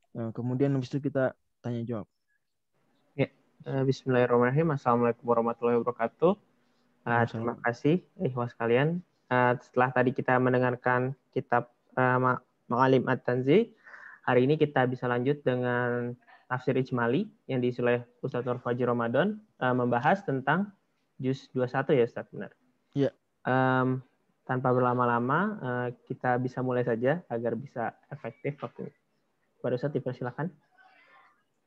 Nah, kemudian habis itu kita tanya jawab. Ya. Bismillahirrahmanirrahim. Assalamualaikum warahmatullahi wabarakatuh. Terima Waalaikumsalam. kasih, ikhwas sekalian. Setelah tadi kita mendengarkan kitab Ma'alim At-Tanzi, hari ini kita bisa lanjut dengan tafsir Ijmali yang diisi oleh Ustaz Nur Fajri Ramadan, membahas tentang juz 21 ya Ustaz, benar? Ya. Tanpa berlama-lama, kita bisa mulai saja agar bisa efektif waktunya. Pada Ustaz, dipersilakan.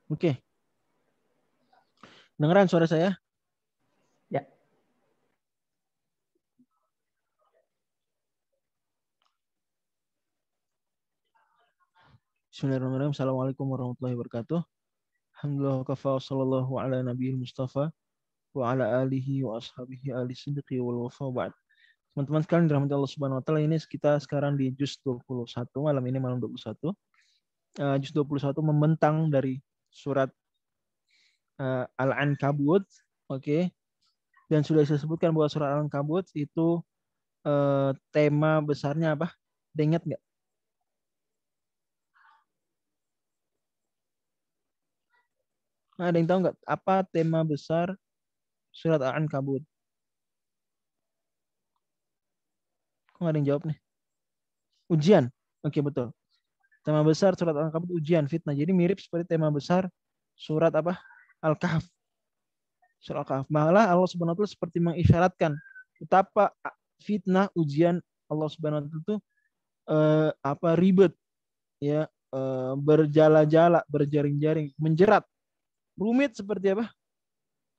Oke. Dengeran suara saya? Ya. Bismillahirrahmanirrahim. Assalamualaikum warahmatullahi wabarakatuh. Alhamdulillah kafa sallallahu ala nabiyil mustafa wa ala alihi wa ashabihi ali sidqi wal wafa ba'd. Teman-teman sekalian dirahmati Allah Subhanahu wa taala, ini kita sekarang di juz 21, malam ini malam 21. Juz 21 membentang dari surat Al-Ankabut, oke. Dan sudah saya sebutkan bahwa surat Al-Ankabut itu tema besarnya apa? Ingat nggak? Ada yang tahu nggak apa tema besar surat Al-Ankabut? Kok nggak ada yang jawab nih? Ujian. Oke, betul. Tema besar surat Al-Ankabut ujian, fitnah. Jadi mirip seperti tema besar surat apa? Al-Kahf. Surat Al-Kahf. Malah Allah Subhanahu wa taala seperti mengisyaratkan betapa fitnah ujian Allah Subhanahu wa taala itu ribet ya, berjala-jala, berjaring-jaring, menjerat, rumit seperti apa?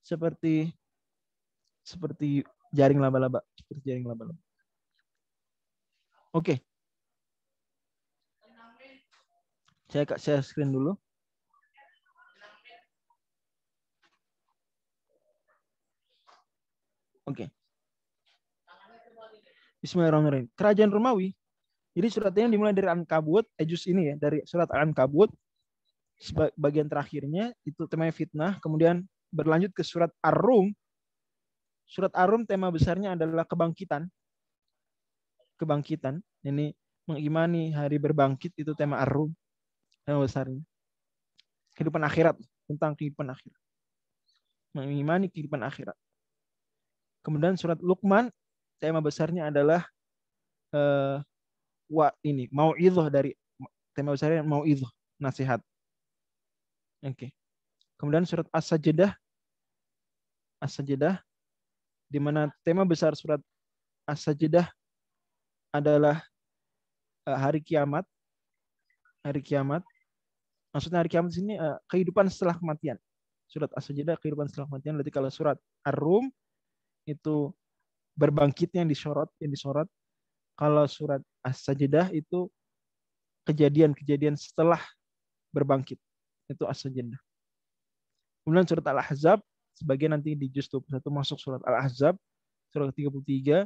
Seperti jaring laba-laba, seperti jaring laba-laba. Oke. Saya screen dulu. Oke. Bismillahirrahmanirrahim. Kerajaan Romawi. Jadi suratnya dimulai dari Ankabut, juz ini ya, dari surat Al-Ankabut. Bagian terakhirnya itu temanya fitnah, kemudian berlanjut ke surat Ar-Rum. Surat Ar-Rum tema besarnya adalah kebangkitan. Kebangkitan. Ini mengimani hari berbangkit, itu tema Ar-Rum. Tema besarnya. Kehidupan akhirat, tentang kehidupan akhirat. Mengimani kehidupan akhirat. Kemudian surat Luqman, tema besarnya adalah mau'idhah, dari tema besarnya mau'idhah, nasihat. Oke. Kemudian surat As-Sajdah di mana tema besar surat As-Sajdah adalah hari kiamat. Hari kiamat. Maksudnya hari kiamat di sini kehidupan setelah kematian. Surat As-Sajdah kehidupan setelah kematian. Berarti kalau surat Ar-Rum itu berbangkitnya yang disorot. Kalau surat As-Sajdah itu kejadian-kejadian setelah berbangkit. Itu As-Sajdah. Kemudian surat Al-Ahzab, sebagian nanti di juz 21 masuk surat Al-Ahzab, surat ke-33,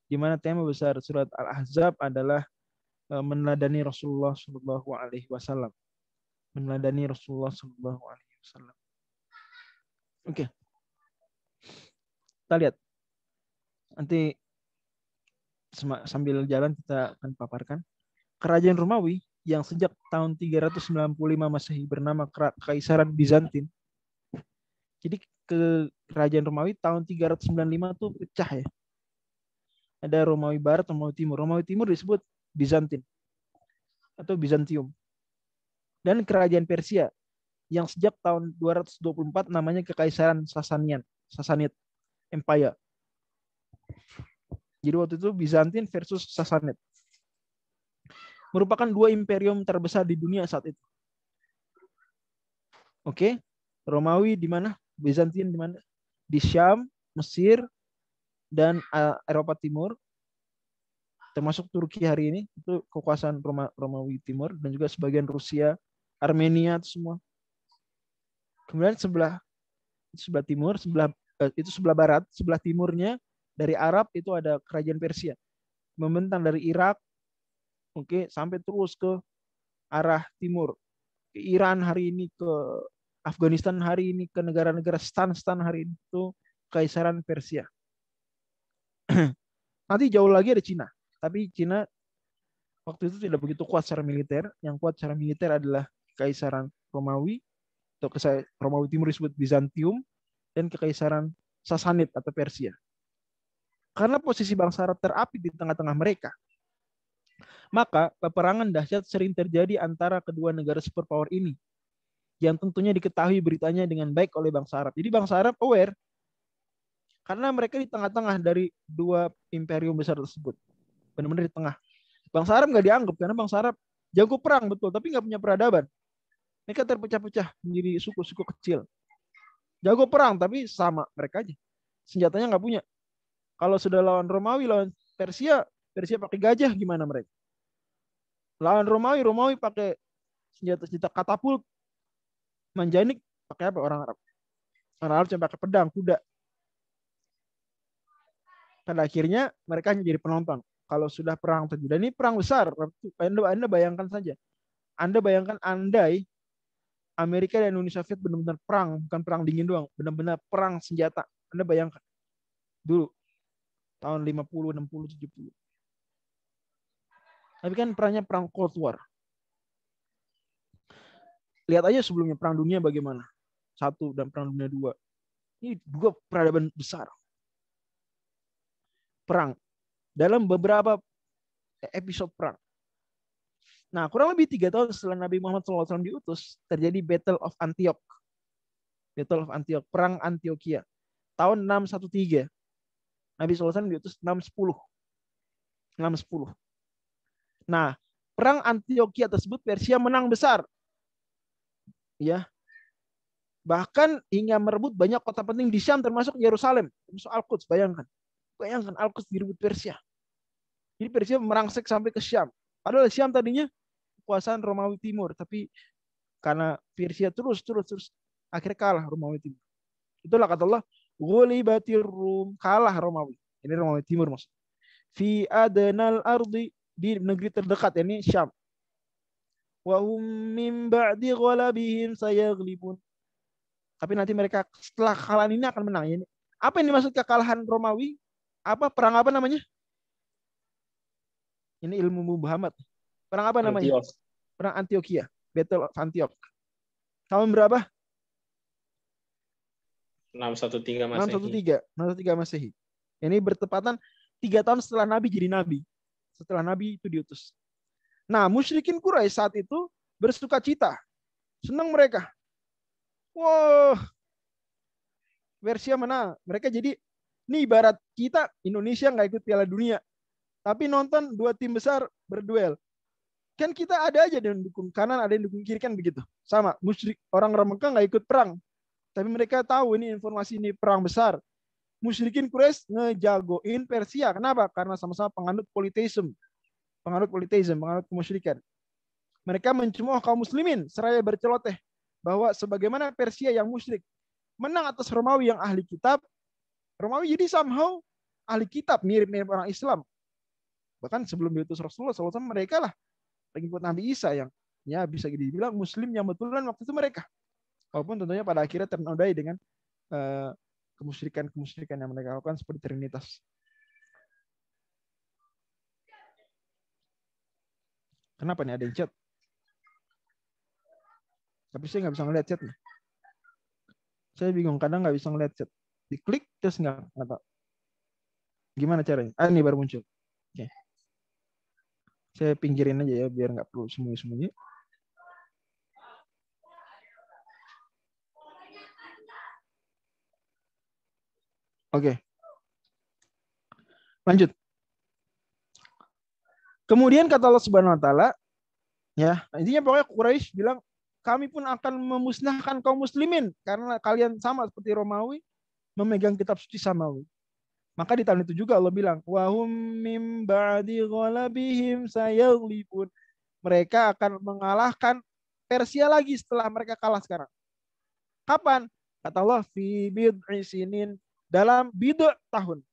di mana tema besar surat Al-Ahzab adalah meneladani Rasulullah Shallallahu Alaihi Wasallam. Meneladani Rasulullah Shallallahu Alaihi Wasallam. Oke. Kita lihat. Nanti sambil jalan kita akan paparkan. Kerajaan Romawi yang sejak tahun 395 Masehi bernama Kekaisaran Bizantin. Jadi kerajaan Romawi tahun 395 itu pecah ya. Ada Romawi Barat, Romawi Timur. Romawi Timur disebut Bizantin atau Bizantium. Dan kerajaan Persia yang sejak tahun 224 namanya Kekaisaran Sassanid Empire. Jadi waktu itu Bizantin versus Sassanid. Merupakan dua imperium terbesar di dunia saat itu. Oke, Romawi di mana? Bizantin di mana? Di Syam, Mesir, dan Eropa Timur, termasuk Turki hari ini, itu kekuasaan Romawi Timur, dan juga sebagian Rusia, Armenia, itu semua. Kemudian sebelah timur, itu sebelah barat, sebelah timurnya dari Arab itu ada kerajaan Persia, membentang dari Irak, oke, sampai terus ke arah timur, ke Iran hari ini, ke Afghanistan hari ini, ke negara-negara stan hari ini, itu Kekaisaran Persia. Nanti jauh lagi ada Cina, tapi Cina waktu itu tidak begitu kuat secara militer. Yang kuat secara militer adalah Kekaisaran Romawi, atau Romawi Timur disebut Bizantium, dan Kekaisaran Sasanid atau Persia. Karena posisi bangsa Arab terapit di tengah-tengah mereka, maka peperangan dahsyat sering terjadi antara kedua negara superpower ini, yang tentunya diketahui beritanya dengan baik oleh bangsa Arab. Jadi bangsa Arab aware, karena mereka di tengah-tengah dari dua imperium besar tersebut. Benar-benar di tengah. Bangsa Arab nggak dianggap, karena bangsa Arab jago perang betul, tapi nggak punya peradaban. Mereka terpecah-pecah menjadi suku-suku kecil. Jago perang, tapi sama mereka aja. Senjatanya nggak punya. Kalau sudah lawan Romawi, lawan Persia, Persia pakai gajah, gimana mereka? Lawan Romawi, Romawi pakai senjata-senjata katapult, manjanik, pakai apa orang Arab? Orang Arab cuma pakai pedang, kuda. Pada akhirnya mereka hanya jadi penonton. Kalau sudah perang terjadi, dan ini perang besar. Anda bayangkan saja. Anda bayangkan andai Amerika dan Uni Soviet benar-benar perang, bukan perang dingin doang, benar-benar perang senjata. Anda bayangkan dulu tahun 50, 60, 70. Tapi kan perangnya perang Cold War. Lihat aja sebelumnya perang dunia bagaimana. 1 dan perang dunia 2. Ini 2 peradaban besar. Perang dalam beberapa episode perang. Nah, kurang lebih 3 tahun setelah Nabi Muhammad SAW diutus, terjadi Battle of Antioch. Battle of Antioch, perang Antioquia. Tahun 613. Nabi SAW diutus 610. 610. Nah, perang Antioquia tersebut Persia menang besar. Ya. Bahkan hingga merebut banyak kota penting di Syam termasuk Yerusalem, termasuk Al-Quds, bayangkan. Bayangkan Al-Quds direbut Persia. Jadi Persia merangsek sampai ke Syam. Padahal Syam tadinya kekuasaan Romawi Timur, tapi karena Persia terus akhirnya kalah Romawi Timur. Itulah kata Allah, ghulibatir Rum, kalah Romawi. Ini Romawi Timur maksudnya. Fi adnal ardi, di negeri terdekat, ini Syam. Wa hum min ba'di ghalabihim sayaghlibun. Tapi nanti mereka setelah kekalahan ini akan menang. Ini apa yang dimaksud kekalahan Romawi? Apa perang apa namanya? Ini ilmu Muhammad. Perang apa namanya? Antioch. Perang Antioquia, Battle of Antioch. Tahun berapa? 613 Masehi. 613 Masehi. Ini bertepatan 3 tahun setelah Nabi jadi Nabi. Setelah Nabi itu diutus. Nah, musyrikin Quraisy saat itu bersuka cita. Senang mereka. Wah, Persia menang. Mereka jadi, ini ibarat kita Indonesia nggak ikut Piala Dunia, tapi nonton 2 tim besar berduel. Kan kita ada aja yang dukung kanan, ada yang dukung kiri, kan begitu. Sama, musyrik orang Mekah nggak ikut perang, tapi mereka tahu ini informasi ini perang besar. Musyrikin Quraisy ngejagoin Persia. Kenapa? Karena sama-sama penganut politisme, penganut kemusyrikan. Mereka mencemooh kaum muslimin seraya berceloteh bahwa sebagaimana Persia yang musyrik menang atas Romawi yang ahli kitab, Romawi jadi somehow ahli kitab, mirip-mirip orang Islam. Bahkan sebelum diutus Rasulullah SAW, mereka lah pengikut Nabi Isa yang ya bisa dibilang muslim yang betulan waktu itu mereka. Walaupun tentunya pada akhirnya ternodai dengan kemusyrikan yang mereka lakukan seperti Trinitas. Kenapa nih ada yang chat? Tapi saya nggak bisa ngeliat chatnya. Saya bingung, kadang nggak bisa ngeliat chat. Diklik terus nggak tahu. Gimana caranya? Ini baru muncul. Oke. Saya pinggirin aja ya biar nggak perlu sembunyi-sembunyi. Oke. Lanjut. Kemudian kata Allah Subhanahu wa taala, ya, intinya pokoknya Quraisy bilang, kami pun akan memusnahkan kaum muslimin karena kalian sama seperti Romawi memegang kitab suci samawi. Maka di tahun itu juga Allah bilang, wa hum mim ba'di ghalabihim sayaghlibun. Mereka akan mengalahkan Persia lagi setelah mereka kalah sekarang. Kapan? Kata Allah, fi bid'i sinin, dalam bid'ah tahun.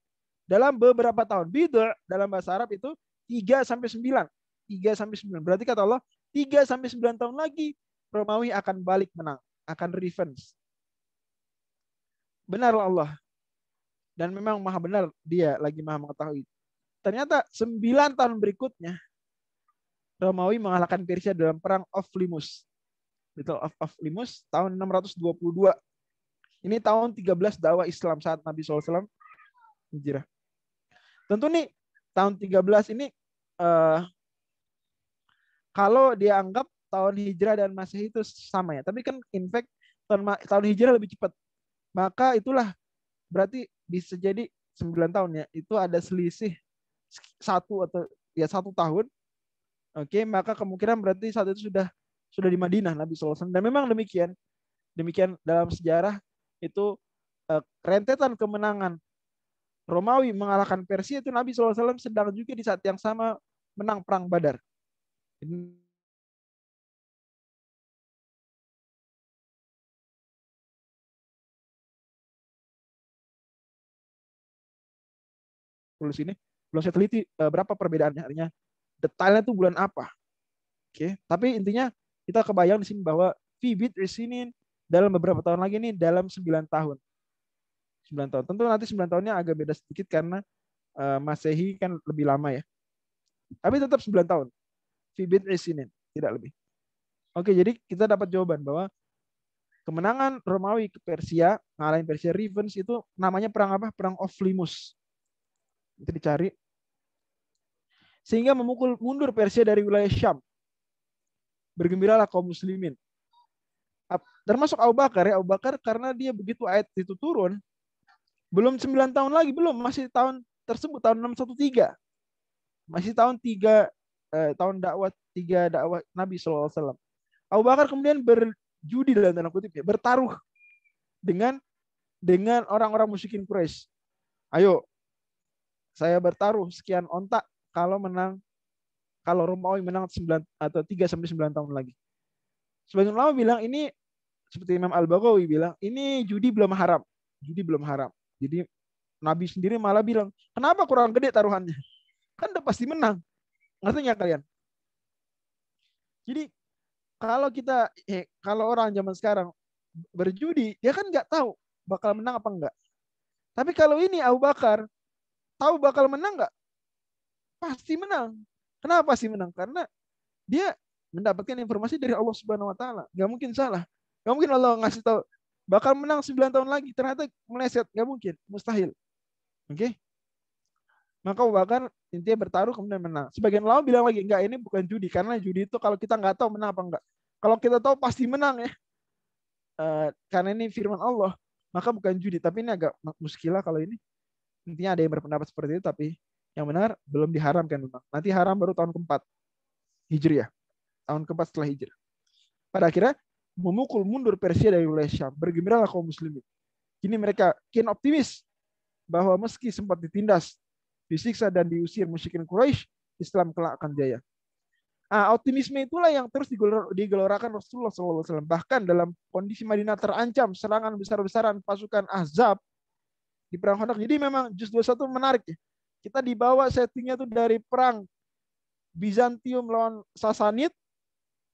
Dalam beberapa tahun. Bid'ah dalam bahasa Arab itu 3 sampai 9. 3 sampai 9. Berarti kata Allah, 3 sampai 9 tahun lagi Romawi akan balik menang, akan revenge. Benar Allah. Dan memang maha benar, dia lagi maha mengetahui. Ternyata 9 tahun berikutnya Romawi mengalahkan Persia dalam perang Auflimus. Battle of Limus tahun 622. Ini tahun 13 dakwah Islam saat Nabi SAW hijrah. Tentu nih tahun 13 ini kalau dia anggap tahun hijrah dan Masehi itu sama ya. Tapi kan in fact tahun hijrah lebih cepat. Maka itulah berarti bisa jadi 9 tahun ya. Itu ada selisih 1 tahun. Oke, maka kemungkinan berarti saat itu sudah di Madinah Nabi SAW. Dan memang demikian dalam sejarah itu rentetan kemenangan Romawi mengalahkan Persia itu Nabi SAW sedang juga di saat yang sama menang perang Badar. Tulis ini belum saya teliti berapa perbedaannya, artinya detailnya itu bulan apa. Oke, tapi intinya kita kebayang di sini bahwa fi bid'i sinin dalam beberapa tahun lagi nih dalam 9 tahun. 9 tahun. Tentu nanti 9 tahunnya agak beda sedikit karena Masehi kan lebih lama ya. Tapi tetap 9 tahun. Fi bid'i sinin, tidak lebih. Oke, jadi kita dapat jawaban bahwa kemenangan Romawi ke Persia, ngalahin Persia Revenge itu namanya perang apa? Perang of Limus. Itu dicari. Sehingga memukul mundur Persia dari wilayah Syam. Bergembiralah kaum muslimin. Termasuk Abu Bakar ya. Abu Bakar karena dia begitu ayat itu turun, belum 9 tahun lagi, belum. Masih tahun tersebut, tahun 613. Masih tahun 3 tahun dakwah Nabi SAW. Abu Bakar kemudian berjudi dalam tanda kutip ya, bertaruh dengan orang-orang musyrikin Quraisy. Ayo, saya bertaruh sekian ontak kalau Romawi menang 9 atau 3 sampai 9 tahun lagi. Sebagian ulama bilang ini seperti Imam Al-Baghawi bilang ini judi belum haram. Judi belum haram. Jadi Nabi sendiri malah bilang, "Kenapa kurang gede taruhannya? Kan udah pasti menang." Ngerti nggak kalian? Jadi kalau orang zaman sekarang berjudi, dia kan nggak tahu bakal menang apa enggak. Tapi kalau ini Abu Bakar tahu bakal menang nggak? Pasti menang. Kenapa pasti menang? Karena dia mendapatkan informasi dari Allah Subhanahu Wa Taala. Nggak mungkin salah. Nggak mungkin Allah ngasih tahu bakal menang 9 tahun lagi, ternyata meleset. Nggak mungkin, mustahil. Oke? Maka Abu Bakar intinya bertaruh kemudian menang. Sebagian ulama bilang lagi, enggak, ini bukan judi. Karena judi itu kalau kita nggak tahu menang apa enggak. Kalau kita tahu pasti menang ya. Karena ini firman Allah, maka bukan judi. Tapi ini agak muskilah kalau ini. Intinya ada yang berpendapat seperti itu, tapi yang benar belum diharamkan memang. Nanti haram baru tahun keempat Hijriah. Tahun keempat setelah Hijrah. Pada akhirnya memukul mundur Persia dari wilayah Syam. Bergembiralah kaum muslimin. Kini mereka kian optimis bahwa meski sempat ditindas, disiksa dan diusir musyrikin Quraisy, Islam kelak akan jaya. Optimisme itulah yang terus digelorakan Rasulullah SAW. Bahkan dalam kondisi Madinah terancam serangan besar-besaran pasukan Ahzab di perang Khandaq. Jadi memang juz 21 menarik ya. Kita dibawa settingnya tuh dari perang Bizantium lawan Sasanid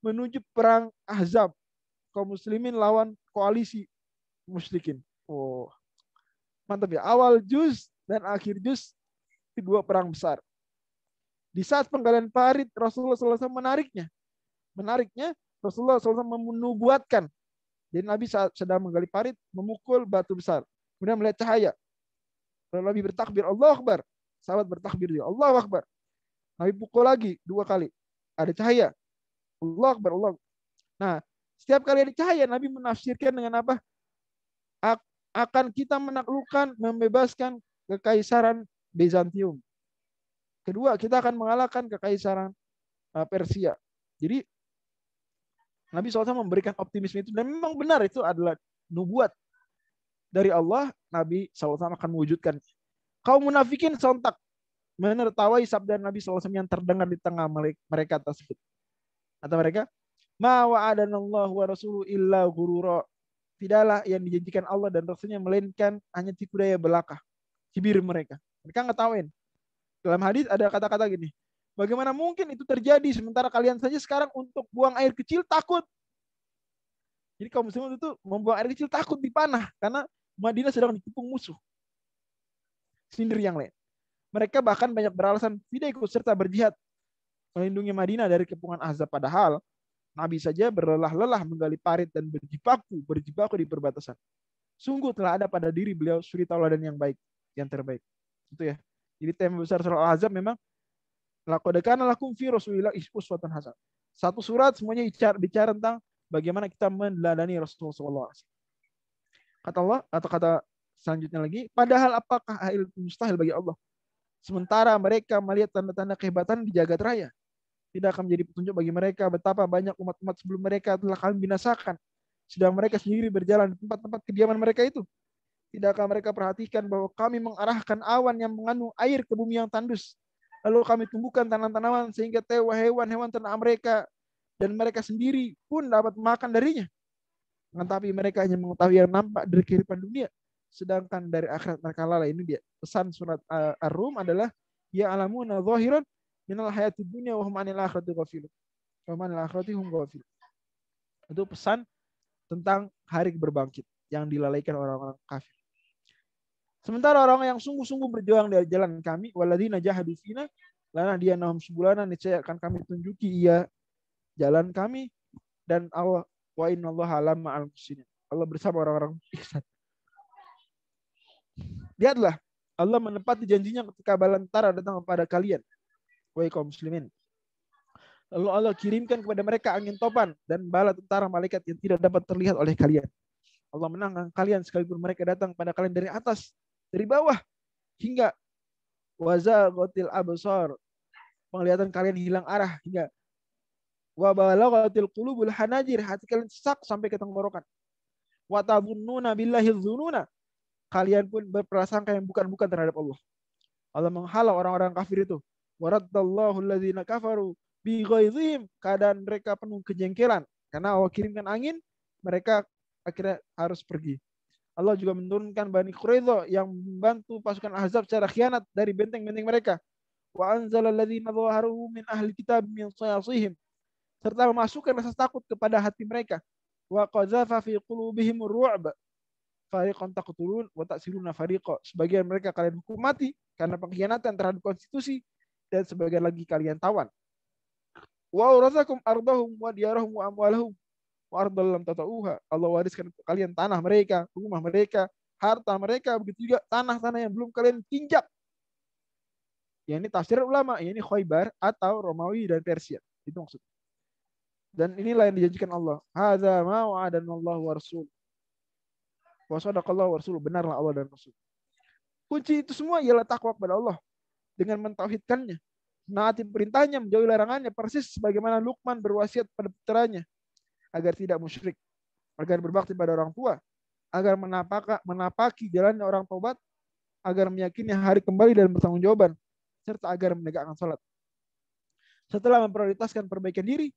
menuju perang Ahzab, kaum muslimin lawan koalisi musyrikin. Oh, mantap ya. Awal juz dan akhir juz dua perang besar. Di saat penggalian parit Rasulullah SAW menariknya Rasulullah SAW menubuatkan. Jadi Nabi saat sedang menggali parit memukul batu besar, kemudian melihat cahaya. Lalu Nabi bertakbir Allahu Akbar. Sahabat bertakbir juga Allahu Akbar. Nabi pukul lagi 2 kali. Ada cahaya. Allahu Akbar, Allah. Nah, setiap kali ada cahaya Nabi menafsirkan dengan apa? Akan kita menaklukkan, membebaskan kekaisaran Bizantium. Kedua, kita akan mengalahkan kekaisaran Persia. Jadi Nabi SAW memberikan optimisme itu, dan memang benar itu adalah nubuat dari Allah. Nabi SAW akan mewujudkan. Kaum munafikin sontak menertawai sabda Nabi SAW yang terdengar di tengah mereka tersebut. Kata mereka, ma wa'adanallahu wa rasuluhu illa ghurura. Tidaklah yang dijanjikan Allah dan Rasulnya melainkan hanya tipu daya belaka. Cibir mereka. Mereka ngetawain. Dalam hadis ada kata-kata gini, bagaimana mungkin itu terjadi sementara kalian saja sekarang untuk buang air kecil takut. Jadi kaum muslimin itu membuang air kecil takut dipanah karena Madinah sedang dikepung musuh. Sindir yang lain. Mereka bahkan banyak beralasan tidak ikut serta berjihad melindungi Madinah dari kepungan Ahzab, padahal Nabi saja berlelah-lelah menggali parit dan berjibaku di perbatasan. Sungguh telah ada pada diri beliau suri tauladan yang baik, yang terbaik. Itu ya. Jadi tema besar surah Al-Ahzab memang laqad kana lakum fi Rasulillah uswatun hasanah. Satu surat semuanya bicara tentang bagaimana kita meneladani Rasulullah SAW. Kata Allah atau kata selanjutnya lagi, padahal apakah hal itu mustahil bagi Allah? Sementara mereka melihat tanda-tanda kehebatan di jagat raya. Tidak akan menjadi petunjuk bagi mereka betapa banyak umat-umat sebelum mereka telah kami binasakan. Sedang mereka sendiri berjalan di tempat-tempat kediaman mereka itu. Tidak akan mereka perhatikan bahwa kami mengarahkan awan yang mengandung air ke bumi yang tandus. Lalu kami tumbuhkan tanaman-tanaman sehingga hewan-hewan ternak mereka dan mereka sendiri pun dapat makan darinya. Tetapi mereka hanya mengetahui yang nampak dari kehidupan dunia. Sedangkan dari akhirat mereka lalai. Ini dia. Pesan surat Ar-Rum adalah ya alamuna zahiran minal hayatid dunya wa hum 'anil akhirati ghafilun. Wa hum 'anil akhirati hum ghafilun. Itu pesan tentang hari berbangkit yang dilalaikan orang-orang kafir. Sementara orang yang sungguh-sungguh berjuang dari jalan kami, walladzina jahadu fina lanahdiyannahum subulana, niscaya akan kami tunjuki ia jalan kami, dan Allah wa innallaha lama'al muhsinin. Allah bersama orang-orang ihsan. Lihatlah, Allah menepati janjinya ketika balantara datang kepada kalian, wahai kaum muslimin. Lalu Allah kirimkan kepada mereka angin topan dan bala tentara malaikat yang tidak dapat terlihat oleh kalian. Allah menangkan kalian sekalipun mereka datang pada kalian dari atas, dari bawah, hingga wazaghatil absar, penglihatan kalian hilang arah, hingga wa balaghatil qulubul hanajir, hati kalian sesak sampai ke tenggorokan. Wa tabunnuna billahi dzununa, kalian pun berprasangka yang bukan-bukan terhadap Allah. Allah menghalau orang-orang kafir itu. Waraddallahu alladzina kafaru bi ghaizihim, keadaan mereka penuh kejengkelan karena Allah kirimkan angin, mereka akhirnya harus pergi. Allah juga menurunkan Bani Quraidah yang membantu pasukan Ahzab secara khianat dari benteng-benteng mereka. Wa anzalal ladzina zaharu min ahli kitab min sayasihim, serta memasukkan rasa takut kepada hati mereka. Wa qadzafa fi qulubihim ar-ru'b fariqan taqtulun wa ta'siruna fariqa, sebagian mereka kalian hukum mati karena pengkhianatan terhadap konstitusi dan sebagian lagi kalian tawan. Wa urazakum ardahum wa diyarahum wa amwalahum wa ardal lam tatauha, Allah wariskan kalian tanah mereka, rumah mereka, harta mereka, begitu juga tanah-tanah yang belum kalian tinjak. Ya, ini tafsir ulama, ya, ini Khaybar atau Romawi dan Persia, itu maksudnya. Dan inilah yang dijanjikan Allah. Hadza ma wa'adanallahu wa rasul. Wa sadaqallahu wa rasul, benarlah Allah dan Rasul. Kunci itu semua ialah takwa kepada Allah dengan mentauhidkannya, menaati perintahnya, menjauhi larangannya, persis sebagaimana Luqman berwasiat pada putranya agar tidak musyrik, agar berbakti pada orang tua, agar menapaki jalannya orang taubat, agar meyakini hari kembali dan bertanggungjawaban, serta agar menegakkan salat. Setelah memprioritaskan perbaikan diri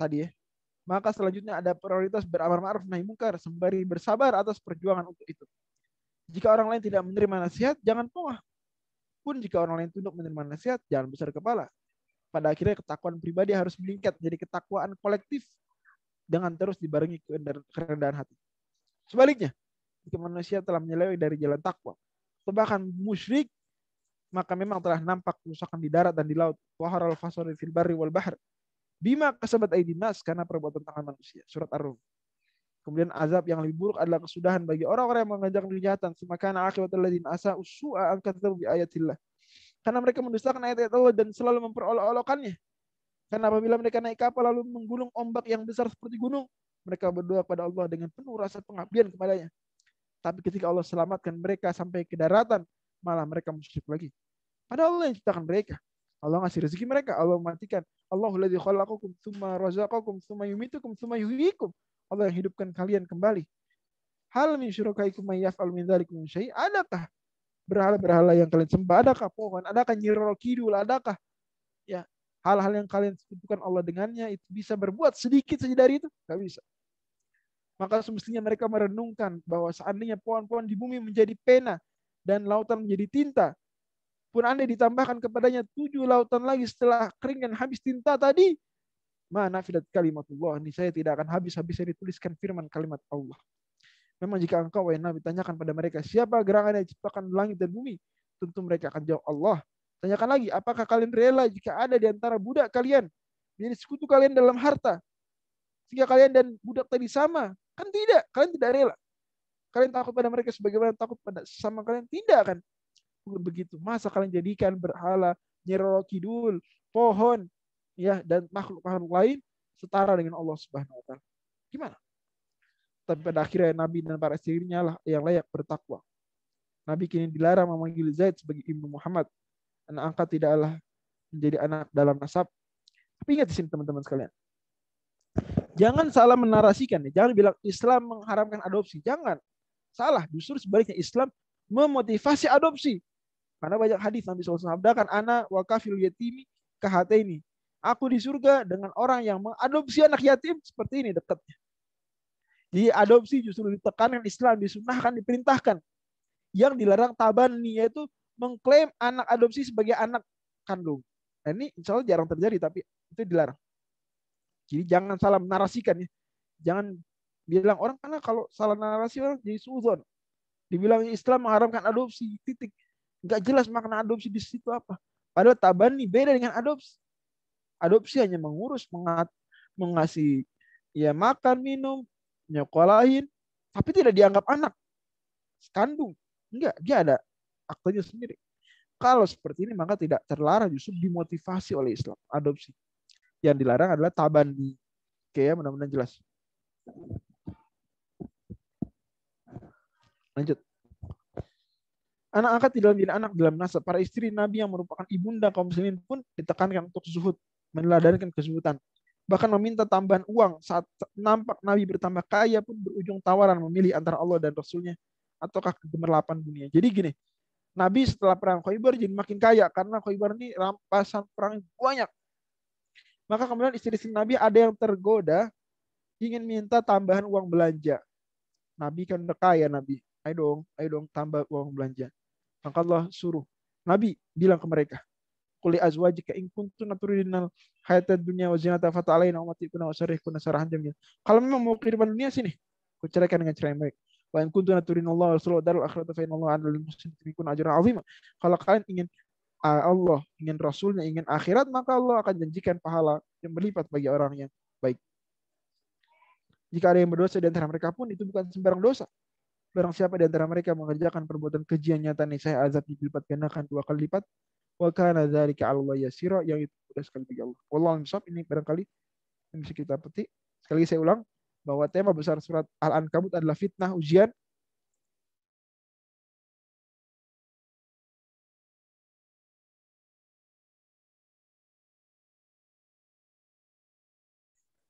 tadi, maka selanjutnya ada prioritas beramar ma'ruf nahi munkar sembari bersabar atas perjuangan untuk itu. Jika orang lain tidak menerima nasihat, jangan pongah. Pun jika orang lain tunduk menerima nasihat, jangan besar kepala. Pada akhirnya ketakwaan pribadi harus meningkat jadi ketakwaan kolektif dengan terus dibarengi kerendahan hati. Sebaliknya, jika manusia telah menyeleweng dari jalan takwa atau bahkan musyrik, maka memang telah nampak kerusakan di darat dan di laut. Waharal fasari fil barri wal bahr bima kasabat aydin nas, karena perbuatan tangan manusia. Surat Ar-Rum. Kemudian azab yang lebih buruk adalah kesudahan bagi orang-orang yang mengajarkan kejahatan. Semakana akibatul ladzina asa'u su'a an kadzabu bi ayatillah. Karena mereka mendustakan ayat-ayat Allah dan selalu memperolok-olokannya. Karena apabila mereka naik kapal lalu menggulung ombak yang besar seperti gunung, mereka berdoa kepada Allah dengan penuh rasa pengabdian kepadanya. Tapi ketika Allah selamatkan mereka sampai ke daratan, malah mereka musyrik lagi. Padahal Allah yang ciptakan mereka. Allah ngasih rezeki mereka, Allah mematikan. Allahul ladzi khalaqakum tsumma razaqakum tsumma yumitukum tsumma yuhyikum. Allah yang hidupkan kalian kembali. Hal min syurakaikum may yaf'al min dzalikum syai'? Adakah berhala-berhala yang kalian sembah? Adakah pohon? Adakah Nyiroro Kidul? Adakah ya hal-hal yang kalian sekutukan Allah dengannya itu bisa berbuat sedikit saja dari itu? Gak bisa. Maka semestinya mereka merenungkan bahwa seandainya pohon-pohon di bumi menjadi pena dan lautan menjadi tinta, pun andai ditambahkan kepadanya 7 lautan lagi setelah kering dan habis tinta tadi, mana fidat kalimatullah, ini saya tidak akan habis-habisnya dituliskan firman kalimat Allah. Memang jika engkau wahai Nabi tanyakan pada mereka siapa gerangan yang diciptakan langit dan bumi, tentu mereka akan jawab Allah. Tanyakan lagi, apakah kalian rela jika ada di antara budak kalian menjadi sekutu kalian dalam harta, sehingga kalian dan budak tadi sama. Kan tidak, kalian tidak rela. Kalian takut pada mereka sebagaimana takut pada sesama kalian, tidak kan? Bukan begitu. Masa kalian jadikan berhala, Nyi Roro Kidul, pohon, ya, dan makhluk-makhluk lain setara dengan Allah Subhanahu wa taala. Gimana? Tapi pada akhirnya Nabi dan para istrinya lah yang layak bertakwa. Nabi kini dilarang memanggil Zaid sebagai Ibnu Muhammad. Anak angkat tidaklah menjadi anak dalam nasab. Tapi ingat di sini teman-teman sekalian. Jangan salah menarasikan. Jangan bilang Islam mengharamkan adopsi. Jangan. Salah. Justru sebaliknya Islam memotivasi adopsi. Karena banyak hadis Nabi SAW sabdakan, ana wa kafil yatimi kahataini. Aku di surga dengan orang yang mengadopsi anak yatim seperti ini dekatnya. Jadi adopsi justru ditekankan Islam, disunahkan, diperintahkan. Yang dilarang tabani, yaitu mengklaim anak adopsi sebagai anak kandung. Nah, ini insya Allah jarang terjadi, tapi itu dilarang. Jadi jangan salah menarasikan ya. Jangan bilang orang, karena kalau salah narasi orang jadi suudzon. Dibilang Islam mengharamkan adopsi, titik. Nggak jelas makna adopsi di situ apa. Padahal tabani beda dengan adopsi. Adopsi hanya mengurus, mengasih ya makan, minum, nyekolahin, tapi tidak dianggap anak kandung. Enggak, dia ada aktenya sendiri. Kalau seperti ini maka tidak terlarang, justru dimotivasi oleh Islam adopsi. Yang dilarang adalah tabani. Oke ya, mudah-mudahan jelas. Lanjut. Anak angkat tidak menjadi anak dalam nasab. Para istri Nabi yang merupakan ibunda kaum muslimin pun ditekankan untuk zuhud, meneladankan kezuhudan. Bahkan meminta tambahan uang saat nampak Nabi bertambah kaya pun berujung tawaran memilih antara Allah dan Rasulnya ataukah kegemerlapan dunia. Jadi gini, Nabi setelah perang Khaybar jadi makin kaya karena Khaybar ini rampasan perang banyak. Maka kemudian istri-istri Nabi ada yang tergoda ingin minta tambahan uang belanja. Nabi kan udah kaya Nabi. Ayo dong tambah uang belanja. Maka Allah suruh Nabi bilang ke mereka, qul li azwajika in kuntunna turidinal hayatad dunya wa zinata fata'alaina wa mati'kunna wa sarihkunna sarahan jamil. Kalau memang mau kehidupan dunia sini, ku ceraikan dengan cerai baik. Wa in kuntunna turidinallaha wa rasulahu darul akhirata fa innallaha 'alal muslimin ajran 'azima. Kalau kalian ingin Allah, ingin Rasulnya, ingin akhirat, maka Allah akan janjikan pahala yang berlipat bagi orang yang baik. Jika ada yang berdosa di antara mereka pun itu bukan sembarang dosa. Barang siapa di antara mereka mengerjakan perbuatan keji yang nyata, niscaya azab dilipat gandakan 2 kali lipat. Wa kana dzalika 'ala Allah yasira, yang itu mudah sekali bagi Allah. Wallahu a'lam. Ini barangkali yang bisa kita petik. Sekali lagi saya ulang bahwa tema besar surat Al-Ankabut adalah fitnah, ujian.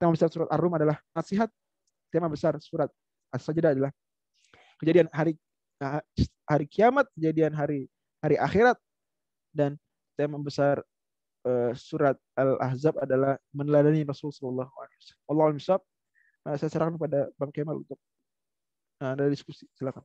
Tema besar surat Ar-Rum adalah nasihat. Tema besar surat As-Sajdah adalah kejadian hari kiamat, kejadian hari akhirat, dan tema besar surat Al-Ahzab adalah meneladani Rasulullah SAW. Allahumma shab. Saya serahkan kepada Bang Kemal untuk ada diskusi. Silakan.